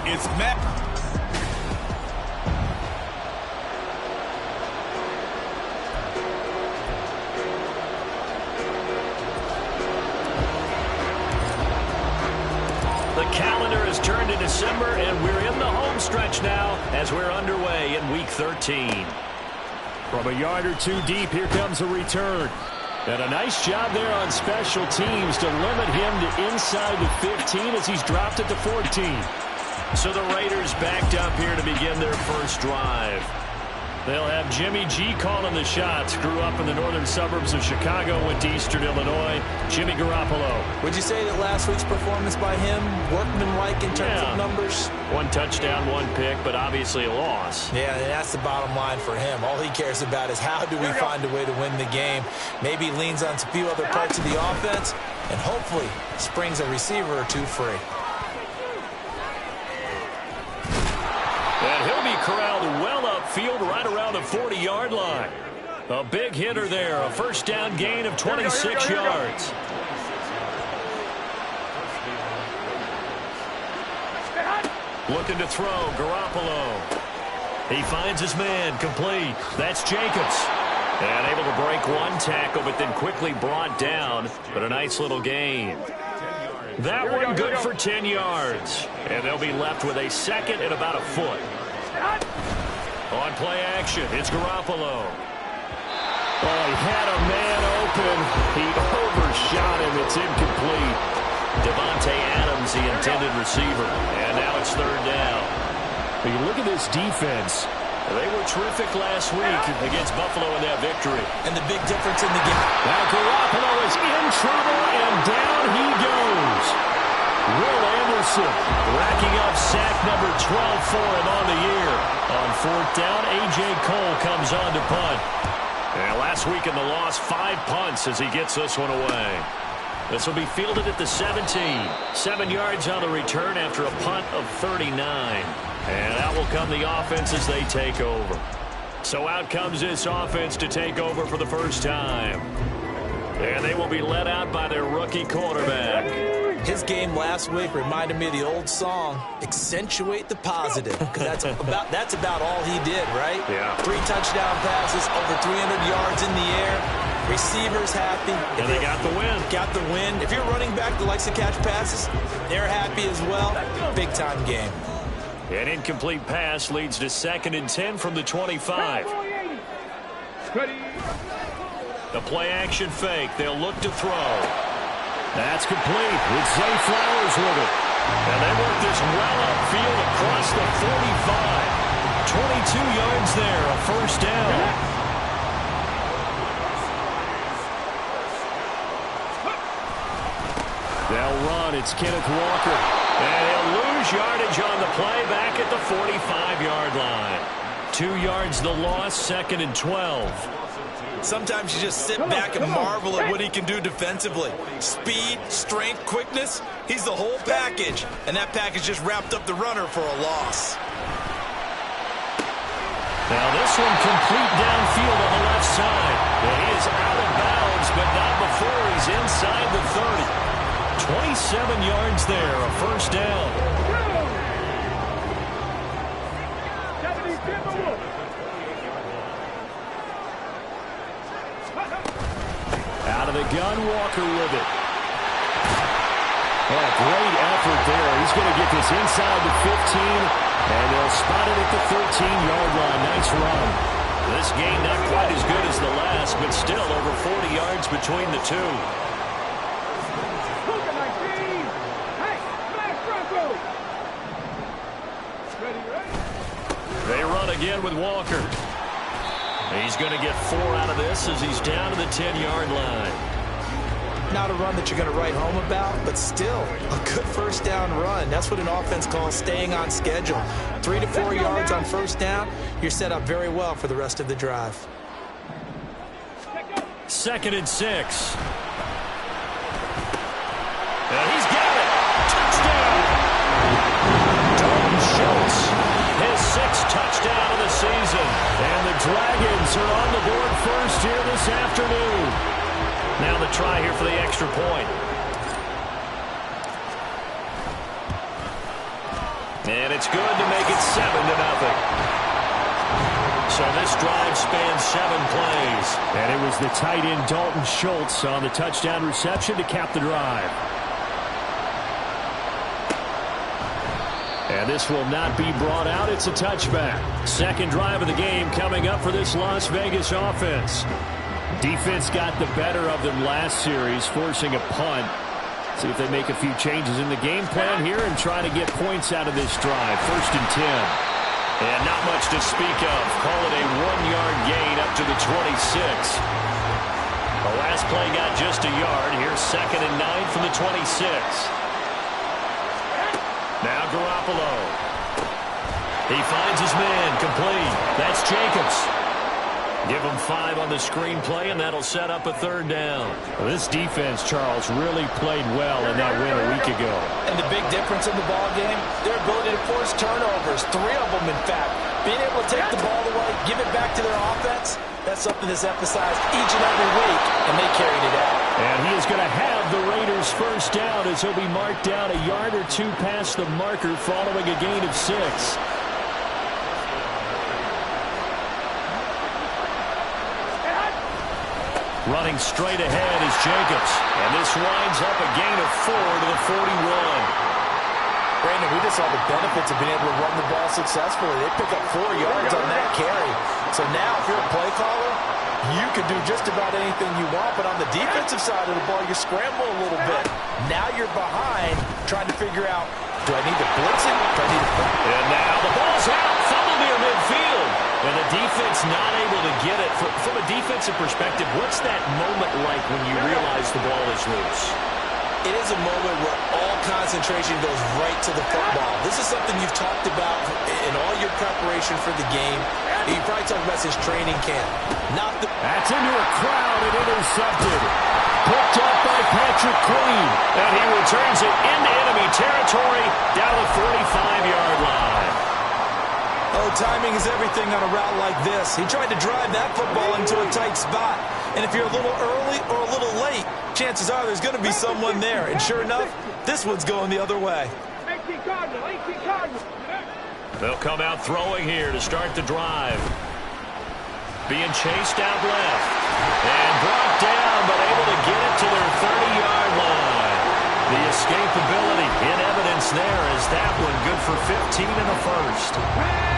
It's Matt. The calendar has turned to December, and we're in the home stretch now as we're underway in Week 13. From a yard or two deep, here comes a return. And a nice job there on special teams to limit him to inside the 15 as he's dropped it to 14. So the Raiders backed up here to begin their first drive. They'll have Jimmy G calling the shots. Grew up in the northern suburbs of Chicago, went to Eastern Illinois. Jimmy Garoppolo. Would you say that last week's performance by him, workmanlike in terms of numbers? 1 touchdown, 1 pick, but obviously a loss. Yeah, that's the bottom line for him. All he cares about is how do we find a way to win the game. Maybe leans on a few other parts of the offense, and hopefully springs a receiver or two free. And he'll be corralled well upfield right around the 40-yard line. A big hitter there, a first down gain of 26 yards. Looking to throw, Garoppolo. He finds his man, complete. That's Jacobs. And able to break 1 tackle, but then quickly brought down. But a nice little gain. That one good for 10 yards. And they'll be left with a second and about a foot. On play action, it's Garoppolo. Oh, he had a man open. He overshot him. It's incomplete. Devontae Adams, the intended receiver. And now it's 3rd down. But you look at this defense. They were terrific last week against Buffalo in that victory. And the big difference in the game. Now Garoppolo is in trouble, and down he goes. Will Anderson racking up sack number 12 for him on the year. On 4th down, A.J. Cole comes on to punt. And last week in the loss, 5 punts as he gets this one away. This will be fielded at the 17. 7 yards on the return after a punt of 39. And out will come the offense as they take over. So out comes this offense to take over for the first time. And they will be led out by their rookie quarterback. His game last week reminded me of the old song, accentuate the positive. Because that's about all he did, right? Yeah. 3 touchdown passes, over 300 yards in the air. Receivers happy. And they got the win. Got the win. If you're running back that likes to catch passes, they're happy as well. Big-time game. An incomplete pass leads to 2nd and 10 from the 25. The play-action fake. They'll look to throw. That's complete with Zay Flowers with it. And they work this well upfield across the 45. 22 yards there, a first down. They'll run. It's Kenneth Walker. And he'll lose yardage on the play back at the 45-yard line. 2 yards the loss, 2nd and 12. Sometimes you just sit back and marvel at what he can do defensively. Speed, strength, quickness, he's the whole package. And that package just wrapped up the runner for a loss. Now this one complete downfield on the left side. And he is out of bounds, but not before he's inside the 30. 27 yards there, a first down. Out of the gun, Walker with it. Oh, great effort there. He's going to get this inside the 15, and they'll spot it at the 13-yard line. Nice run. This game not quite as good as the last, but still over 40 yards between the two. They run again with Walker. He's going to get 4 out of this as he's down to the 10-yard line. Not a run that you're going to write home about, but still a good first down run. That's what an offense calls staying on schedule. 3 to 4 yards on first down, you're set up very well for the rest of the drive. 2nd and 6. And he's got it. Touchdown. Dalton Schultz, his 6th touchdown of the season. And the Dragons are on the board first here this afternoon. Now the try here for the extra point. And it's good to make it 7-0. So this drive spans 7 plays. And it was the tight end Dalton Schultz on the touchdown reception to cap the drive. And this will not be brought out. It's a touchback. Second drive of the game coming up for this Las Vegas offense. Defense got the better of them last series, forcing a punt. See if they make a few changes in the game plan here and try to get points out of this drive. 1st and 10. And not much to speak of. Call it a 1-yard gain up to the 26. The last play got just a yard. Here's 2nd and 9 from the 26. Now Garoppolo. He finds his man complete. That's Jacobs. Give him 5 on the screenplay, and that'll set up a 3rd down. Well, this defense, Charles, really played well in that win a week ago. And the big difference in the ball game, their ability to force turnovers, 3 of them, in fact. Being able to take the ball away, give it back to their offense, that's something that's emphasized each and every week, and they carried it out. And he is going to have the Raiders' 1st down as he'll be marked down a yard or 2 past the marker following a gain of 6. Running straight ahead is Jacobs. And this winds up a gain of 4 to the 41. Brandon, we just saw the benefits of being able to run the ball successfully. They pick up 4 yards on that carry. So now if you're a play caller, you can do just about anything you want. But on the defensive side of the ball, you scramble a little bit. Now you're behind trying to figure out, do I need to blitz it? Do I need to... And now the ball's out. Fumble near midfield. And the defense not able to get it. From a defensive perspective, what's that moment like when you realize the ball is loose? It is a moment where all concentration goes right to the football. This is something you've talked about in all your preparation for the game. You probably talked about since training camp. That's into a crowd and intercepted. Picked up by Patrick Queen. And he returns it into enemy territory down the 45-yard line. Oh, timing is everything on a route like this. He tried to drive that football into a tight spot. And if you're a little early or a little late, chances are there's going to be someone there. And sure enough, this one's going the other way. They'll come out throwing here to start the drive. Being chased out left. And brought down, but able to get it to their 30-yard line. The escapability in evidence there as that one good for 15 in the first.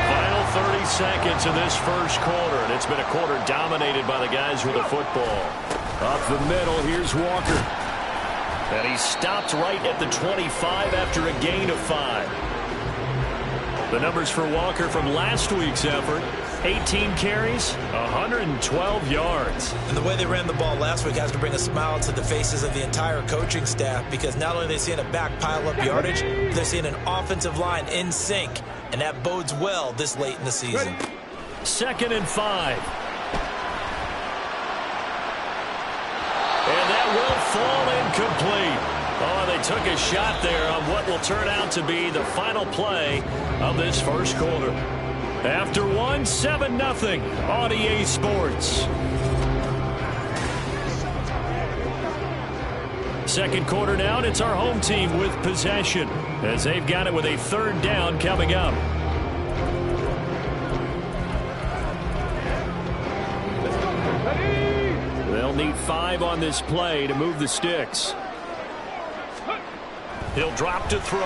Final 30 seconds of this first quarter, and it's been a quarter dominated by the guys with the football. Up the middle, here's Walker. And he stopped right at the 25 after a gain of 5. The numbers for Walker from last week's effort: 18 carries, 112 yards. And the way they ran the ball last week has to bring a smile to the faces of the entire coaching staff, because not only are they seeing a back pile up yardage, they're seeing an offensive line in sync, and that bodes well this late in the season. 2nd and 5. And that will fall incomplete. Oh, they took a shot there on what will turn out to be the final play of this first quarter. After 1, 7-0 on EA Sports. Second quarter now, and it's our home team with possession as they've got it with a 3rd down coming up. They'll need 5 on this play to move the sticks. He'll drop to throw.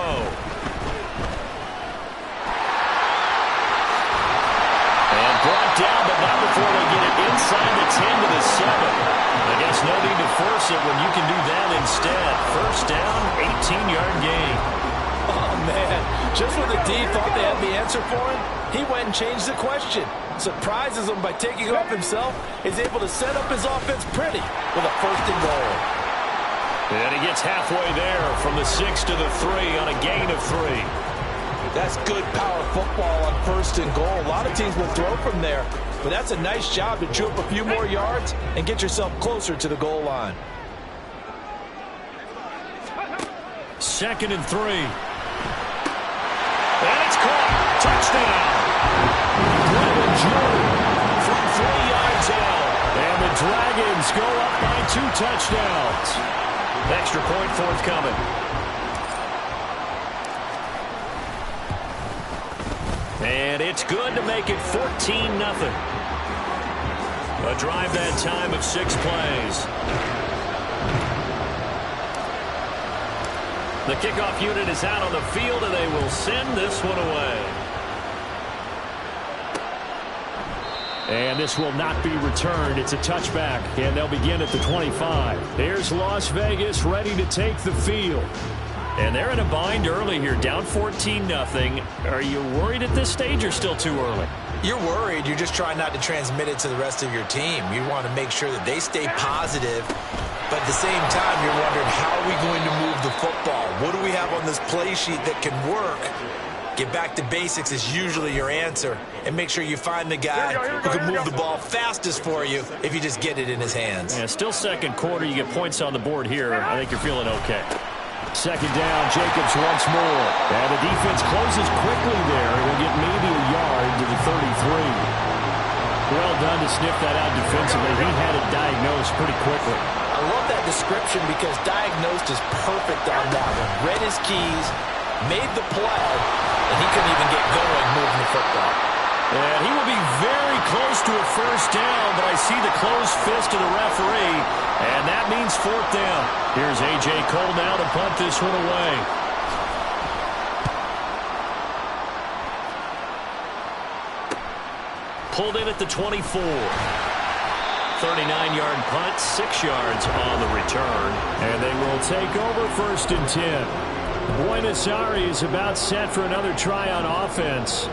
And brought down, but not before they get it inside the 10 to the 7. I guess no need to force it when you can do that instead. 1st down, 18-yard gain. Oh, man. Just when the D thought they had the answer for him, he went and changed the question. Surprises him by taking it off himself. Is able to set up his offense pretty with a 1st and goal. And he gets halfway there from the 6 to the 3 on a gain of 3. That's good power football on 1st and goal. A lot of teams will throw from there, but that's a nice job to chew up a few more yards and get yourself closer to the goal line. 2nd and 3. And it's caught. Touchdown. Brevin Jordan from 3 yards out. And the Dragons go up by 2 touchdowns. Extra point forthcoming. And it's good to make it 14-0. A drive that time of 6 plays. The kickoff unit is out on the field, and they will send this one away. And this will not be returned. It's a touchback, and they'll begin at the 25. Here's Las Vegas ready to take the field. And they're in a bind early here, down 14-0. Are you worried at this stage or still too early? You're worried. You're just trying not to transmit it to the rest of your team. You want to make sure that they stay positive, but at the same time, you're wondering, how are we going to move the football? What do we have on this play sheet that can work? Get back to basics is usually your answer, and make sure you find the guy who can move the ball fastest for you if you just get it in his hands. Yeah, still second quarter. You get points on the board here. I think you're feeling okay. Second down, Jacobs once more. And the defense closes quickly there. It will get maybe a yard to the 33. Well done to sniff that out defensively. He had it diagnosed pretty quickly. I love that description because diagnosed is perfect on that one. Read his keys, made the play, and he couldn't even get going moving the football. And he will be very close to a first down, but I see the closed fist of the referee, and that means fourth down. Here's A.J. Cole now to punt this one away. Pulled in at the 24. 39-yard punt, 6 yards on the return. And they will take over 1st and 10. Buenos Aires about set for another try on offense.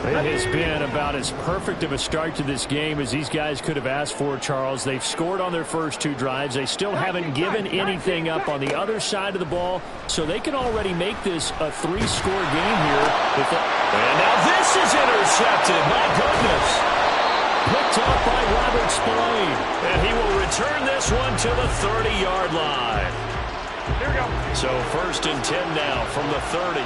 It has been about as perfect of a start to this game as these guys could have asked for, Charles. They've scored on their first 2 drives. They still haven't given anything up on the other side of the ball, so they can already make this a 3-score game here. And now this is intercepted. My goodness. Picked off by Robert Spillane. And he will return this one to the 30-yard line. Here we go. So 1st and 10 now from the 30.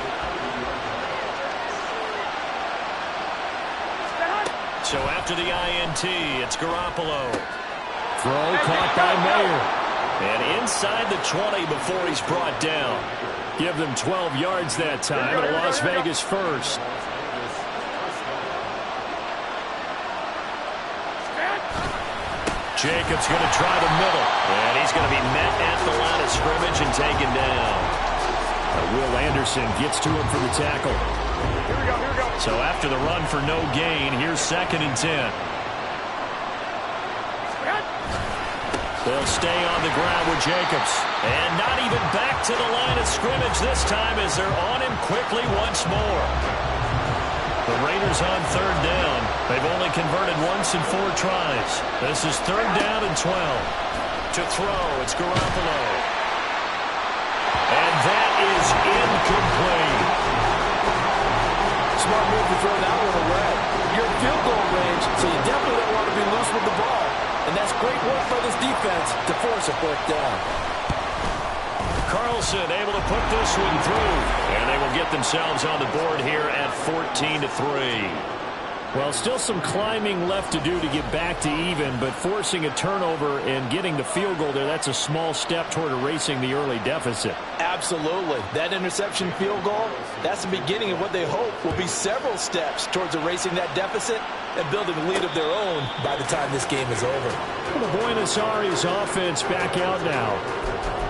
So after the INT, it's Garoppolo. Throw caught by Mayer. And inside the 20 before he's brought down. Give them 12 yards that time, and a Las Vegas first. Jacobs going to try the middle. And he's going to be met at the line of scrimmage and taken down. Will Anderson gets to him for the tackle. Here we go, here we go. So after the run for no gain, here's 2nd and 10. They'll stay on the ground with Jacobs. And not even back to the line of scrimmage this time as they're on him quickly once more. The Raiders on 3rd down. They've only converted once in 4 tries. This is 3rd down and 12. To throw, it's Garoppolo. And that is incomplete. Smart move to throw that one away. You're in field goal range, so you definitely don't want to be loose with the ball. And that's great work by this defense to force a 4th down. Carlson able to put this one through. And they will get themselves on the board here at 14-3. Well, still some climbing left to do to get back to even, but forcing a turnover and getting the field goal there, that's a small step toward erasing the early deficit. Absolutely. That interception field goal, that's the beginning of what they hope will be several steps towards erasing that deficit and building a lead of their own by the time this game is over. Well, the Buenos Aires offense back out now.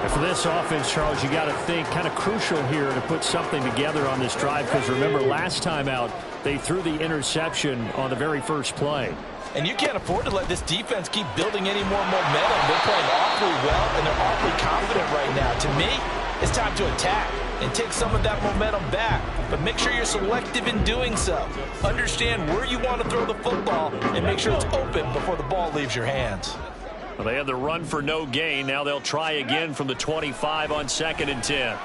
And for this offense, Charles, you got to think kind of crucial here to put something together on this drive, because remember last time out, they threw the interception on the very first play. And you can't afford to let this defense keep building any more momentum. They're playing awfully well, and they're awfully confident right now. To me, it's time to attack and take some of that momentum back. But make sure you're selective in doing so. Understand where you want to throw the football and make sure it's open before the ball leaves your hands. Well, they had the run for no gain. Now they'll try again from the 25 on 2nd and 10.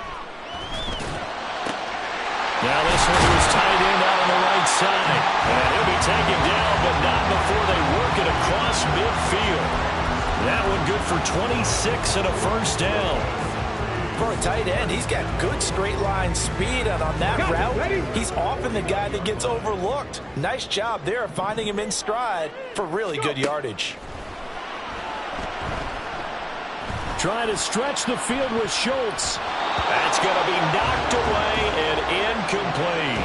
Now this one was tight end out on the right side. And he'll be taken down, but not before they work it across midfield. That one good for 26 and a 1st down. For a tight end, he's got good straight line speed, and on that route, he's often the guy that gets overlooked. Nice job there of finding him in stride for really good yardage. Trying to stretch the field with Schultz. That's going to be knocked away and incomplete.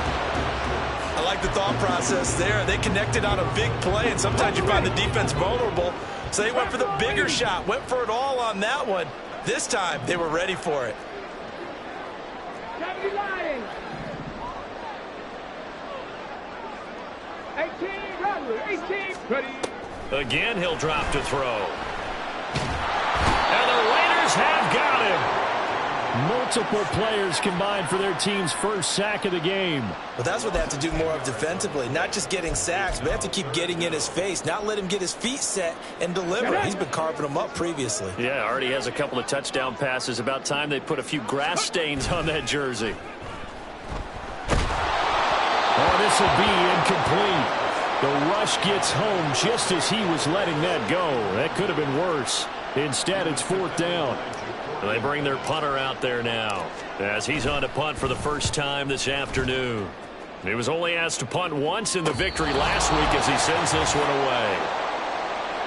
I like like the thought process there. They connected on a big play, and sometimes you find the defense vulnerable. So they went for the bigger shot, went for it all on that one. This time, they were ready for it. 18, ready. Again, he'll drop to throw. And the Raiders have got him. Multiple players combined for their team's first sack of the game. Well, that's what they have to do more of defensively. Not just getting sacks, but they have to keep getting in his face, not let him get his feet set and deliver. He's been carving them up previously. Yeah, already has a couple of touchdown passes. About time they put a few grass stains on that jersey. Oh, this will be incomplete. The rush gets home just as he was letting that go. That could have been worse. Instead, it's 4th down. They bring their punter out there now as he's on to punt for the first time this afternoon. He was only asked to punt once in the victory last week as he sends this one away.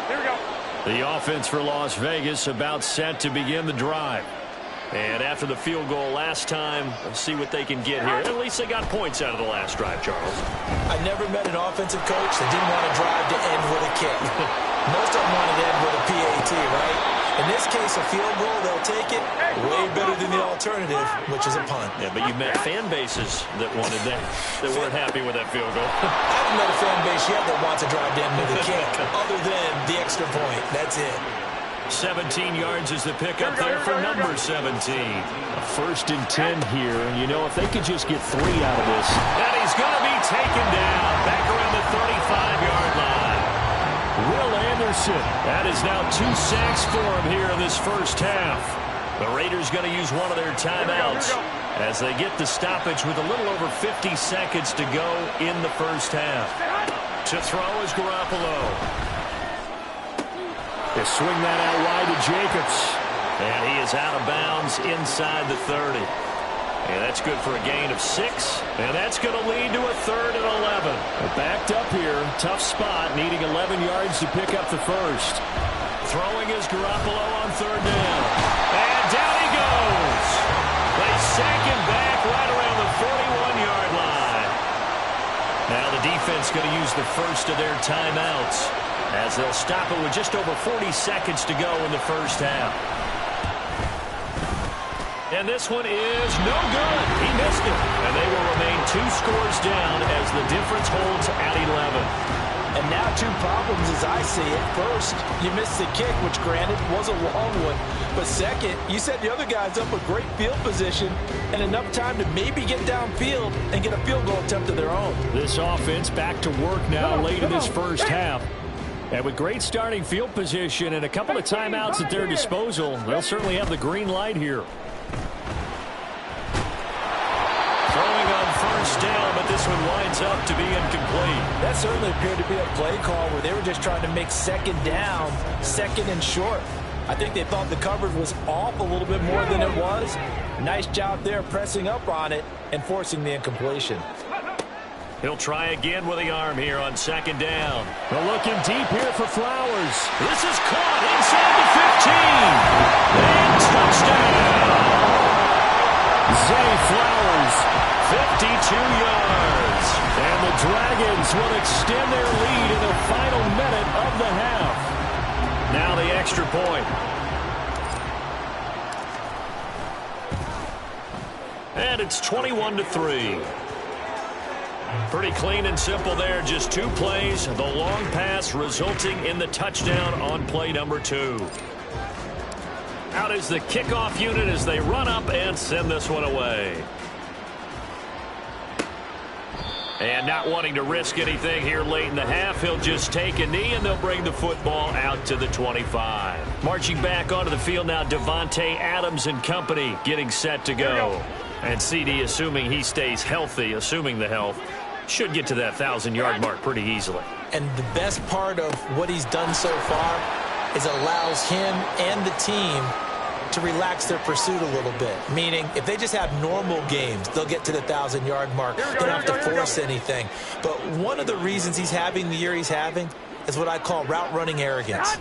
Here we go. The offense for Las Vegas about set to begin the drive. And after the field goal last time, let's see what they can get here. At least they got points out of the last drive, Charles. I never met an offensive coach that didn't want to drive to end with a kick. Most of them wanted to end with a PAT, right? In this case, a field goal, they'll take it. Way better than the alternative, which is a punt. Yeah, but you met fan bases that wanted that weren't happy with that field goal. I haven't met a fan base yet that wants to drive to end with a kick, other than the extra point. That's it. 17 yards is the pickup there for number 17. A 1st and 10 here, and you know, if they could just get 3 out of this. And he's going to be taken down back around the 35-yard line. Will Anderson. That is now 2 sacks for him here in this first half. The Raiders going to use one of their timeouts as they get the stoppage with a little over 50 seconds to go in the first half. To throw is Garoppolo. They swing that out wide to Jacobs. And he is out of bounds inside the 30. And that's good for a gain of 6. And that's going to lead to a 3rd and 11. They're backed up here. Tough spot, needing 11 yards to pick up the first. Throwing is Garoppolo on 3rd down. And down he goes. They sack him back right around the 41-yard line. Now the defense going to use the first of their timeouts as they'll stop it with just over 40 seconds to go in the first half. And this one is no good. He missed it. And they will remain 2 scores down as the difference holds at 11. And now 2 problems as I see it. First, you missed the kick, which granted was a long one. But second, you set the other guys up with great field position and enough time to maybe get downfield and get a field goal attempt of their own. This offense back to work now late in this first half. And with great starting field position and a couple of timeouts at their disposal, they'll certainly have the green light here. Throwing on 1st down, but this one winds up to be incomplete. That certainly appeared to be a play call where they were just trying to make 2nd down, 2nd and short. I think they thought the coverage was off a little bit more than it was. Nice job there pressing up on it and forcing the incompletion. He'll try again with the arm here on 2nd down. They're looking deep here for Flowers. This is caught inside the 15. And touchdown. Zay Flowers, 52 yards. And the Dragons will extend their lead in the final minute of the half. Now the extra point. And it's 21-3. Pretty clean and simple there. Just 2 plays. The long pass resulting in the touchdown on play number 2. Out is the kickoff unit as they run up and send this one away. And not wanting to risk anything here late in the half, he'll just take a knee and they'll bring the football out to the 25. Marching back onto the field now, Davante Adams and company getting set to go. And CD, assuming he stays healthy, assuming the health, should get to that 1,000-yard mark pretty easily. And the best part of what he's done so far is allows him and the team to relax their pursuit a little bit. Meaning, if they just have normal games, they'll get to the 1,000-yard mark. They don't have to force anything. But one of the reasons he's having the year he's having is what I call route running arrogance.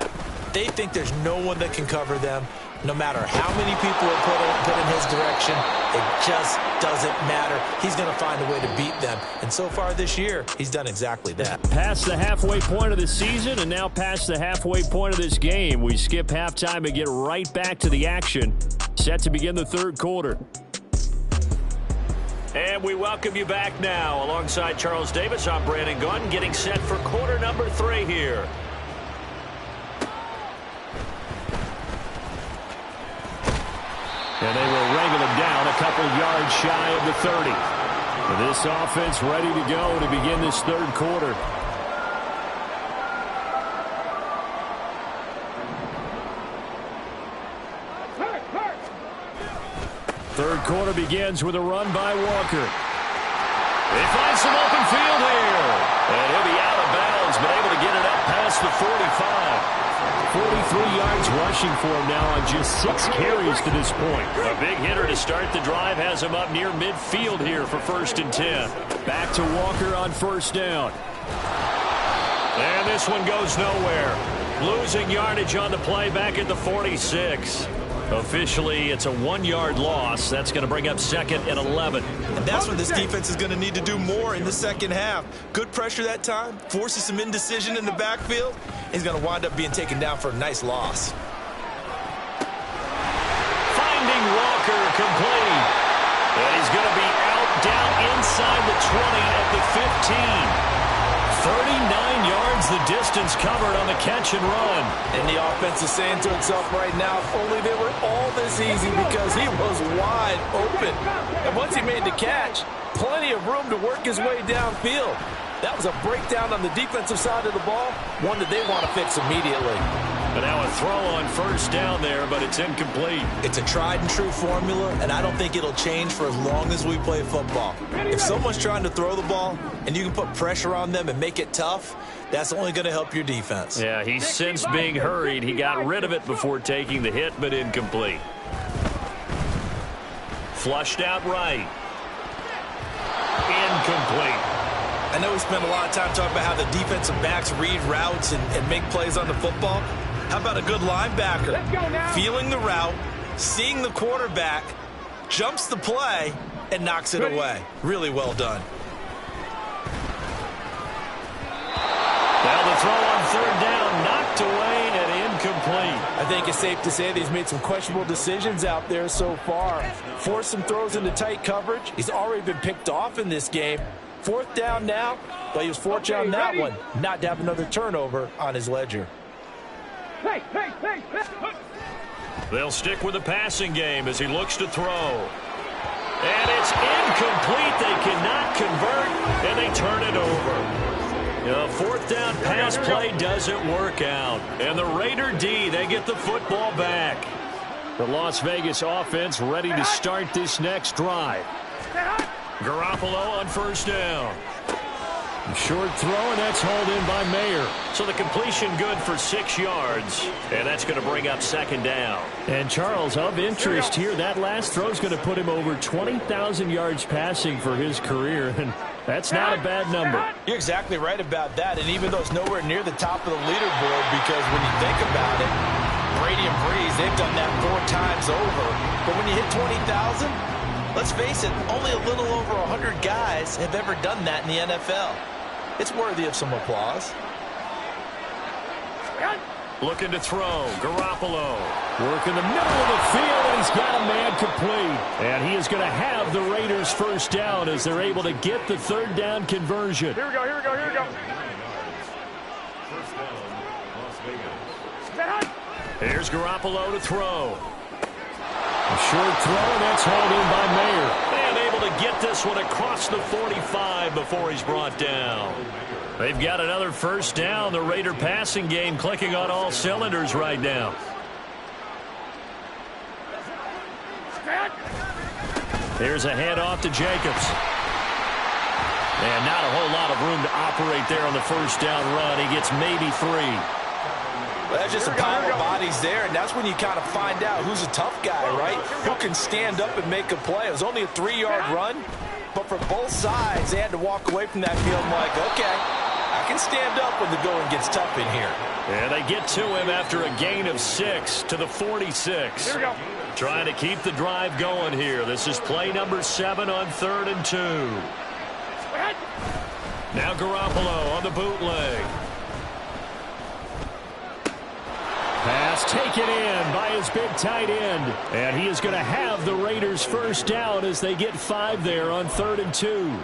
They think there's no one that can cover them. No matter how many people are put in his direction, it just doesn't matter. He's going to find a way to beat them. And so far this year, he's done exactly that. Past the halfway point of the season and now past the halfway point of this game. We skip halftime and get right back to the action. Set to begin the third quarter. And we welcome you back now. Alongside Charles Davis, I'm Brandon Gunn, getting set for quarter number 3 here. And they will wrangle him down a couple yards shy of the 30. And this offense ready to go to begin this third quarter. Third quarter begins with a run by Walker. He finds some open field here. And he'll be out of bounds, but able to get it up past the 45. 43 yards rushing for him now on just 6 carries to this point. A big hitter to start the drive has him up near midfield here for 1st and 10. Back to Walker on first down. And this one goes nowhere. Losing yardage on the play back at the 46. Officially, it's a 1-yard loss. That's going to bring up 2nd and 11. And that's when this defense is going to need to do more in the second half. Good pressure that time, forces some indecision in the backfield. He's going to wind up being taken down for a nice loss. Finding Walker complete. And he's going to be out down inside the 20 at the 15. 39 yards the distance covered on the catch and run. And the offense is saying to itself right now, if only they were all this easy, because he was wide open. And once he made the catch, plenty of room to work his way downfield. That was a breakdown on the defensive side of the ball, one that they want to fix immediately. But now a throw on first down there, but it's incomplete. It's a tried and true formula, and I don't think it'll change for as long as we play football. If someone's trying to throw the ball and you can put pressure on them and make it tough, that's only going to help your defense. Yeah, he's since being hurried. He got rid of it before taking the hit, but incomplete. Flushed out right. Incomplete. I know we spent a lot of time talking about how the defensive backs read routes and make plays on the football. How about a good linebacker? Feeling the route, seeing the quarterback, jumps the play, and knocks it away. Really well done. Now the throw on third down, knocked away and incomplete. I think it's safe to say that he's made some questionable decisions out there so far. Forced some throws into tight coverage. He's already been picked off in this game. 4th down now, but he was fortunate on that one not to have another turnover on his ledger. They'll stick with the passing game as he looks to throw. And it's incomplete. They cannot convert, and they turn it over. The 4th down pass play doesn't work out. And the Raider D, they get the football back. The Las Vegas offense ready to start this next drive. Garoppolo on first down. Short throw, and that's hauled in by Mayer. So the completion good for 6 yards, and that's going to bring up 2nd down. And Charles, of interest here, that last throw is going to put him over 20,000 yards passing for his career, and that's not a bad number. You're exactly right about that, and even though it's nowhere near the top of the leaderboard, because when you think about it, Brady and Breeze, they've done that 4 times over. But when you hit 20,000, let's face it, only a little over 100 guys have ever done that in the NFL. It's worthy of some applause. Looking to throw, Garoppolo. Work in the middle of the field, and he's got a man complete. And he is going to have the Raiders first down as they're able to get the 3rd down conversion. Here we go, here we go, here we go. First down, Las Vegas. Here's Garoppolo to throw. A short throw, and that's hauled in by Mayer. And able to get this one across the 45 before he's brought down. They've got another first down. The Raider passing game clicking on all cylinders right now. Here's a handoff to Jacobs. And not a whole lot of room to operate there on the first down run. He gets maybe 3. Well, that's just a pile of bodies there, and that's when you kind of find out who's a tough guy, right? Who can stand up and make a play. It was only a 3-yard run, but for both sides, they had to walk away from that field like, okay, I can stand up when the going gets tough in here. And they get to him after a gain of 6 to the 46. Here we go. Trying to keep the drive going here. This is play number 7 on 3rd and 2. Now Garoppolo on the bootleg. Pass taken in by his big tight end. And he is going to have the Raiders first down as they get 5 there on 3rd and 2.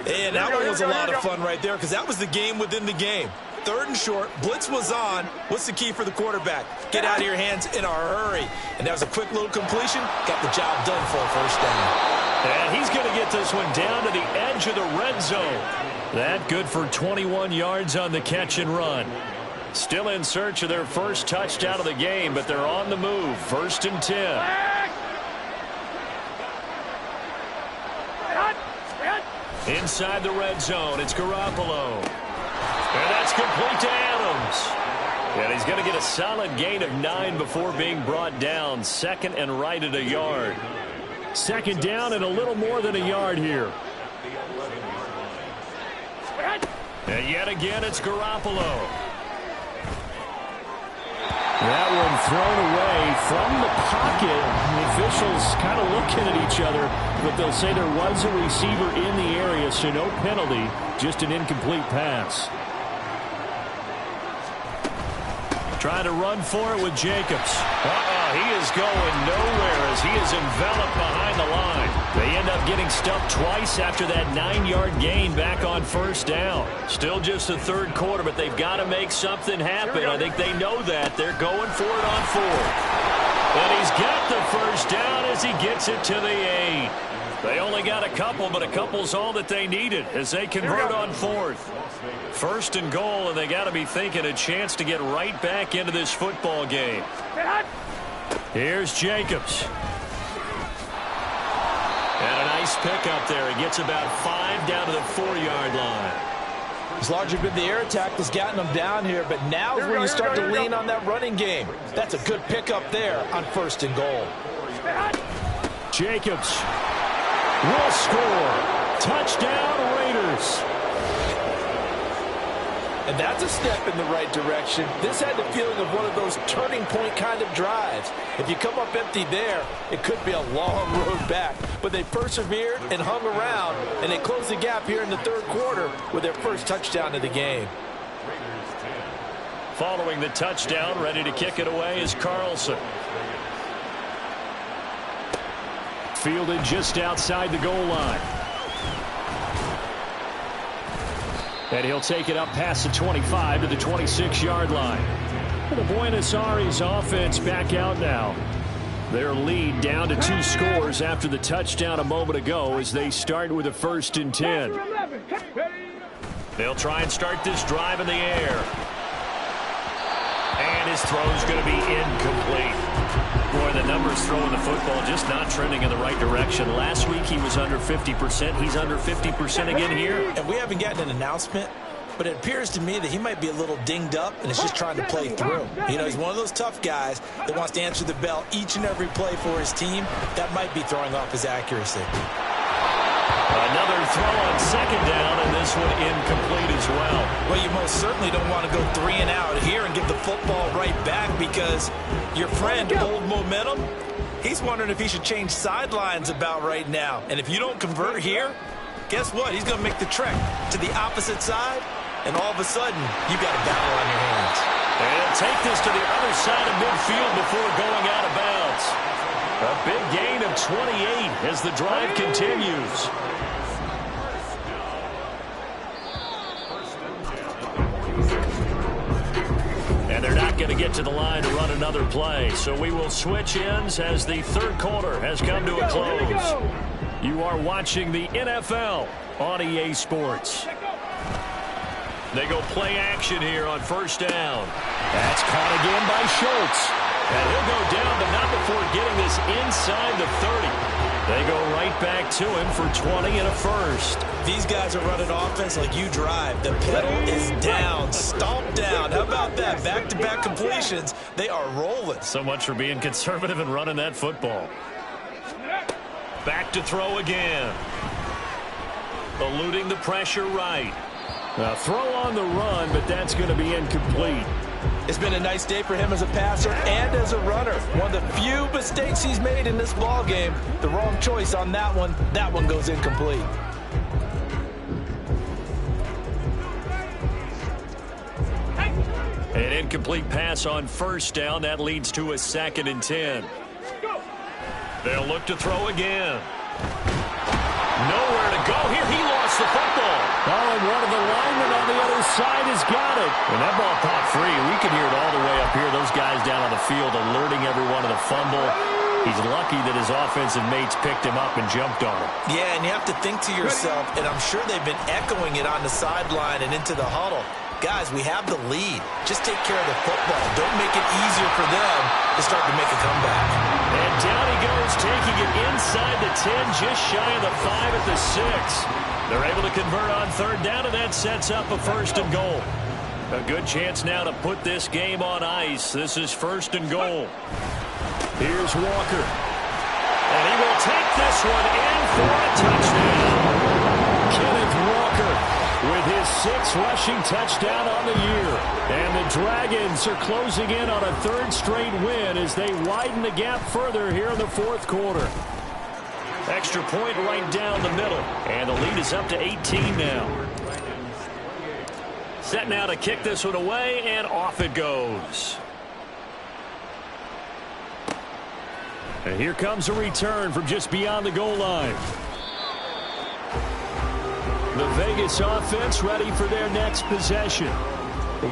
And that one was a lot of fun right there because that was the game within the game. 3rd and short, blitz was on. What's the key for the quarterback? Get out of your hands in a hurry. And that was a quick little completion. Got the job done for a first down. And he's going to get this one down to the edge of the red zone. That good for 21 yards on the catch and run. Still in search of their first touchdown of the game, but they're on the move. 1st and 10. Inside the red zone, it's Garoppolo. And that's complete to Adams. And he's going to get a solid gain of 9 before being brought down. 2nd and right at a yard. 2nd down and a little more than a yard here. And yet again, it's Garoppolo. That one thrown away from the pocket. The officials kind of looking at each other, but they'll say there was a receiver in the area, so no penalty, just an incomplete pass. Trying to run for it with Jacobs. He is going nowhere as he is enveloped behind the line. They end up getting stuffed twice after that 9-yard gain back on 1st down. Still just the 3rd quarter, but they've got to make something happen. I think they know that. They're going for it on 4th. And he's got the first down as he gets it to the 8. They only got a couple, but a couple's all that they needed as they convert on 4th. 1st and goal, and they got to be thinking a chance to get right back into this football game. Here's Jacobs. And a nice pickup there. He gets about 5 down to the 4-yard line. It's largely been the air attack that's gotten them down here, but now is where you start to lean on that running game. That's a good pickup there on 1st and goal. Jacobs will score. Touchdown, Raiders. And that's a step in the right direction. This had the feeling of one of those turning point kind of drives. If you come up empty there, it could be a long road back. But they persevered and hung around, and they closed the gap here in the 3rd quarter with their first touchdown of the game. Following the touchdown, ready to kick it away is Carlson. Fielded just outside the goal line. And he'll take it up past the 25 to the 26-yard line. The Buenos Aires offense back out now. Their lead down to 2 scores after the touchdown a moment ago as they start with a 1st and 10. They'll try and start this drive in the air. And his throw's going to be incomplete. Boy, the numbers throwing the football just not trending in the right direction. Last week he was under 50%. He's under 50% again here. And we haven't gotten an announcement, but it appears to me that he might be a little dinged up and is just trying to play through. You know, he's one of those tough guys that wants to answer the bell each and every play for his team. That might be throwing off his accuracy. Another throw on 2nd down, and this one incomplete as well. Well, you most certainly don't want to go 3 and out here and give the football right back because your friend, Old Momentum, he's wondering if he should change sidelines about right now. And if you don't convert here, guess what? He's going to make the trek to the opposite side, and all of a sudden, you've got a battle on your hands. And he'll take this to the other side of midfield before going out of bounds. A big gain of 28 as the drive continues. And they're not going to get to the line to run another play. So we will switch ends as the 3rd quarter has come to a close. You are watching the NFL on EA Sports. They go play action here on 1st down. That's caught again by Schultz. And he'll go down, but not before getting this inside the 30. They go right back to him for 20 and a first. These guys are running offense like you drive. The pedal is down, stomped down. How about that? Back-to-back completions. They are rolling. So much for being conservative and running that football. Back to throw again. Eluding the pressure right. A throw on the run, but that's going to be incomplete. It's been a nice day for him as a passer and as a runner. One of the few mistakes he's made in this ball game. The wrong choice on that one. That one goes incomplete. An incomplete pass on first down. That leads to a 2nd and 10. They'll look to throw again. Nowhere to go here. He lost the football. Oh, and one of the linemen on the other side has got it. When that ball popped free, we can hear it all the way up here. Those guys down on the field alerting everyone of the fumble. He's lucky that his offensive mates picked him up and jumped on him. Yeah, and you have to think to yourself, and I'm sure they've been echoing it on the sideline and into the huddle. Guys, we have the lead. Just take care of the football. Don't make it easier for them to start to make a comeback. And down he goes, taking it inside the 10, just shy of the 5 at the 6. They're able to convert on 3rd down, and that sets up a 1st and goal. A good chance now to put this game on ice. This is 1st and goal. Here's Walker. And he will take this one in for a touchdown. Kenneth Walker with his 6th rushing touchdown on the year. And the Dragons are closing in on a 3rd straight win as they widen the gap further here in the 4th quarter. Extra point right down the middle. And the lead is up to 18 now. Set now to kick this one away, and off it goes. And here comes a return from just beyond the goal line. The Vegas offense ready for their next possession.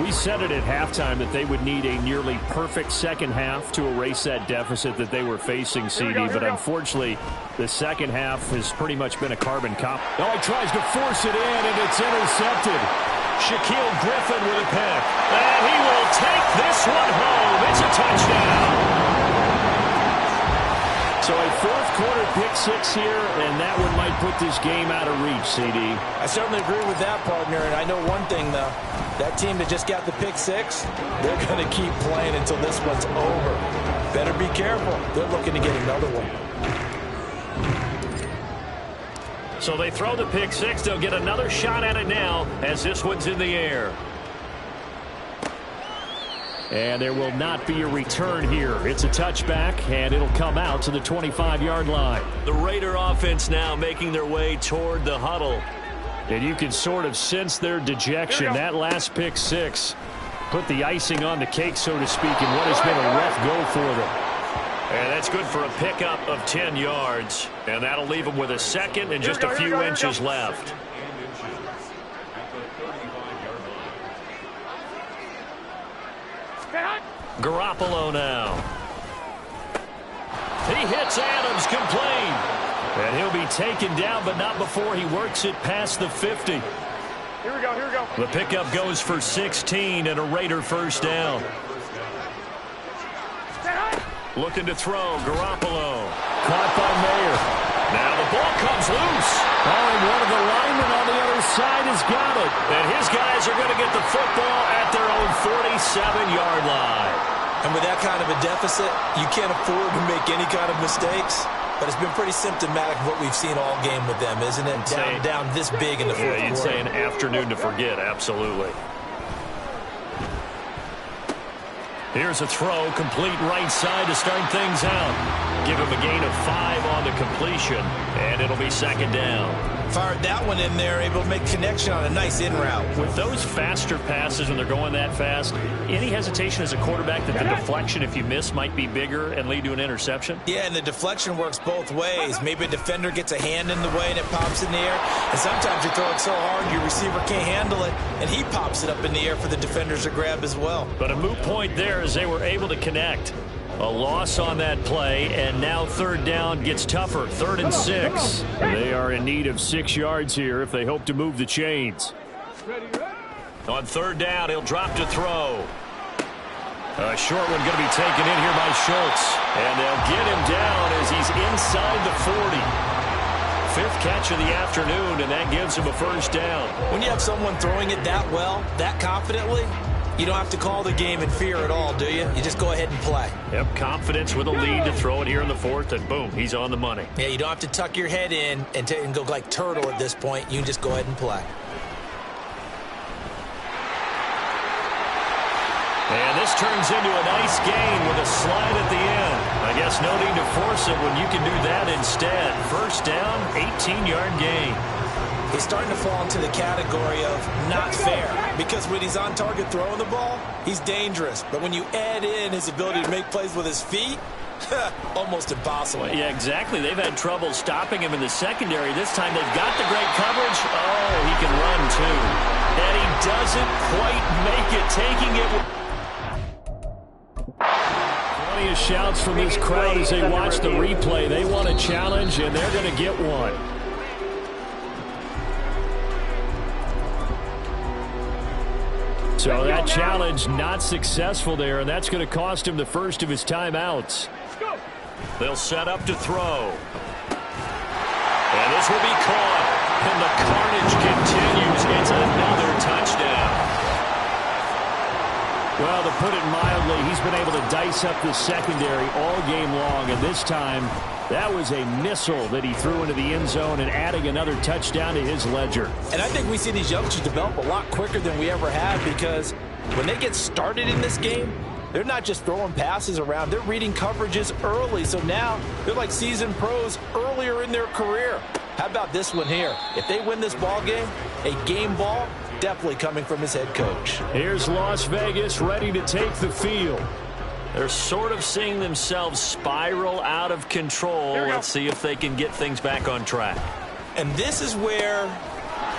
We said it at halftime that they would need a nearly perfect second half to erase that deficit that they were facing, CD. But unfortunately, the second half has pretty much been a carbon copy. Oh, he tries to force it in, and it's intercepted. Shaquille Griffin with a pick. And he will take this one home. It's a touchdown. So a 4th quarter pick 6 here, and that one might put this game out of reach, CD. I certainly agree with that, partner. And I know one thing, though. That team that just got the pick 6, they're going to keep playing until this one's over. Better be careful. They're looking to get another one. So they throw the pick 6. They'll get another shot at it now as this one's in the air. And there will not be a return here. It's a touchback, and it'll come out to the 25-yard line. The Raider offense now making their way toward the huddle. And you can sort of sense their dejection. That last pick 6 put the icing on the cake, so to speak, in what has been a rough go for them. And that's good for a pickup of 10 yards. And that'll leave them with a 2nd and just a few inches left. Garoppolo now. He hits Adams complete. And he'll be taken down, but not before he works it past the 50. Here we go, here we go. The pickup goes for 16 and a Raider 1st down. Looking to throw, Garoppolo. Caught by Mayer. Now the ball comes loose. Oh, and one of the linemen on the other side has got it. And his guys are going to get the football at their own 47-yard line. And with that kind of a deficit, you can't afford to make any kind of mistakes. But it's been pretty symptomatic of what we've seen all game with them, isn't it? Down this big in the 4th quarter. You'd say an afternoon to forget, absolutely. Here's a throw, complete right side to start things out. Give him a gain of 5 on the completion, and it'll be 2nd down. Fired that one in there, able to make connection on a nice in route. With those faster passes when they're going that fast, any hesitation as a quarterback that the deflection, if you miss, might be bigger and lead to an interception? Yeah, and the deflection works both ways. Maybe a defender gets a hand in the way and it pops in the air. And sometimes you throw it so hard your receiver can't handle it, and he pops it up in the air for the defenders to grab as well. But a moot point there as they were able to connect. A loss on that play, and now 3rd down gets tougher. 3rd and 6. They are in need of 6 yards here if they hope to move the chains. On 3rd down, he'll drop to throw. A short one going to be taken in here by Schultz. And they'll get him down as he's inside the 40. 5th catch of the afternoon, and that gives him a 1st down. When you have someone throwing it that well, that confidently, you don't have to call the game in fear at all, do you? You just go ahead and play. Yep, confidence with a lead to throw it here in the 4th, and boom, he's on the money. Yeah, you don't have to tuck your head in and go like turtle at this point. You can just go ahead and play. this turns into a nice gain with a slide at the end. I guess no need to force it when you can do that instead. First down, 18-yard gain. He's starting to fall into the category of not fair, because when he's on target throwing the ball, he's dangerous. But when you add in his ability to make plays with his feet, almost impossible. Well, yeah, exactly. They've had trouble stopping him in the secondary. This time they've got the great coverage. Oh, he can run too. And he doesn't quite make it, taking it. Plenty of shouts from this crowd as they watch the replay. They want a challenge, and they're going to get one. So that challenge not successful there, and that's going to cost him the first of his timeouts. They'll set up to throw. And this will be caught. And the carnage continues. It's another touchdown. Well, to put it mildly, he's been able to dice up the secondary all game long, and this time that was a missile that he threw into the end zone and adding another touchdown to his ledger. And I think we see these youngsters develop a lot quicker than we ever have, because when they get started in this game, they're not just throwing passes around. They're reading coverages early. So now they're like seasoned pros earlier in their career. How about this one here? If they win this ball game, a game ball, definitely coming from his head coach. Here's Las Vegas ready to take the field. They're sort of seeing themselves spiral out of control. Let's see if they can get things back on track. And this is where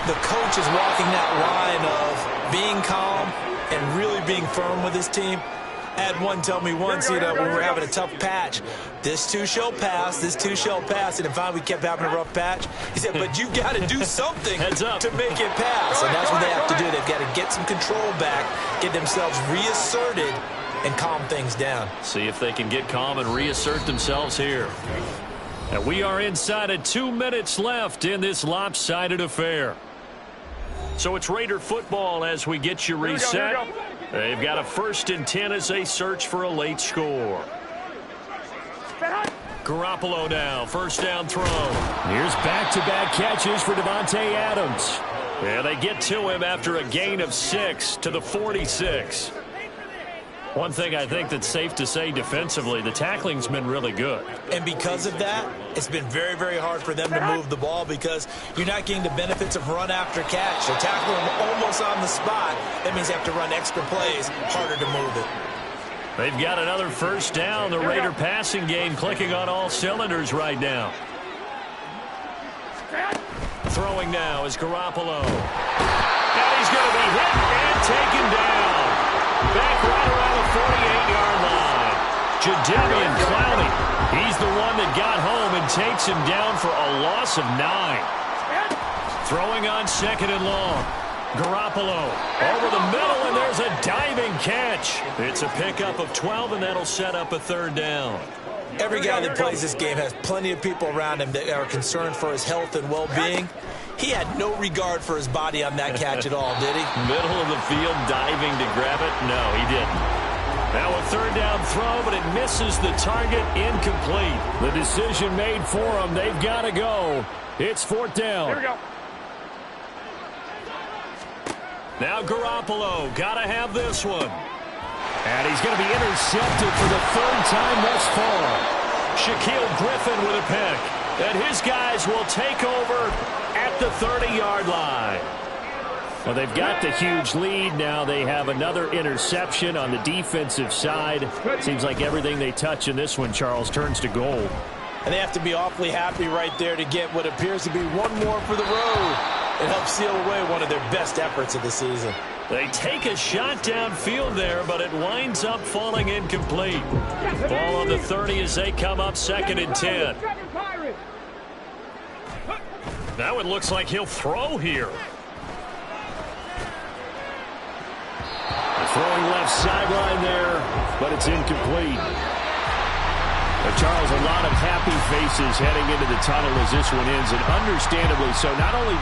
the coach is walking that line of being calm and really being firm with his team. I had one tell me once, when we were having a tough patch, this too shall pass, this too shall pass, and then finally we kept having a rough patch. He said, but you've got to do something to make it pass. And that's what they have to do. They've got to get some control back, get themselves reasserted, and calm things down. See if they can get calm and reassert themselves here. And we are inside of 2 minutes left in this lopsided affair. So it's Raider football as we get you reset. They've got a 1st and 10 as they search for a late score. Garoppolo now, first down throw. Here's back-to-back catches for Davante Adams. Yeah, they get to him after a gain of 6 to the 46. One thing I think that's safe to say defensively, the tackling's been really good. And because of that, it's been very, very hard for them to move the ball, because you're not getting the benefits of run after catch. They're tackling them almost on the spot. That means they have to run extra plays, harder to move it. They've got another first down. The Raider passing game clicking on all cylinders right now. Throwing now is Garoppolo. And he's going to be hit and taken down. Back right around the 48-yard line. Jadeveon Clowney. He's the one that got home and takes him down for a loss of 9. Throwing on 2nd and long. Garoppolo over the middle, and there's a diving catch. It's a pickup of 12, and that'll set up a 3rd down. Every guy that plays this game has plenty of people around him that are concerned for his health and well-being. He had no regard for his body on that catch at all, did he? Middle of the field, diving to grab it? No, he didn't. Now a 3rd down throw, but it misses the target, incomplete. The decision made for them. They've got to go. It's 4th down. Here we go. Now Garoppolo, got to have this one. And he's going to be intercepted for the 3rd time thus far. Shaquill Griffin with a pick. And his guys will take over at the 30-yard line. Well, they've got the huge lead. Now they have another interception on the defensive side. Seems like everything they touch in this one, Charles, turns to gold. And they have to be awfully happy right there to get what appears to be one more for the road. It helps seal away one of their best efforts of the season. They take a shot downfield there, but it winds up falling incomplete. Ball on the 30 as they come up 2nd and 10. Now it looks like he'll throw here. Throwing left sideline there, but it's incomplete. Charles, a lot of happy faces heading into the tunnel as this one ends, and understandably so. Not only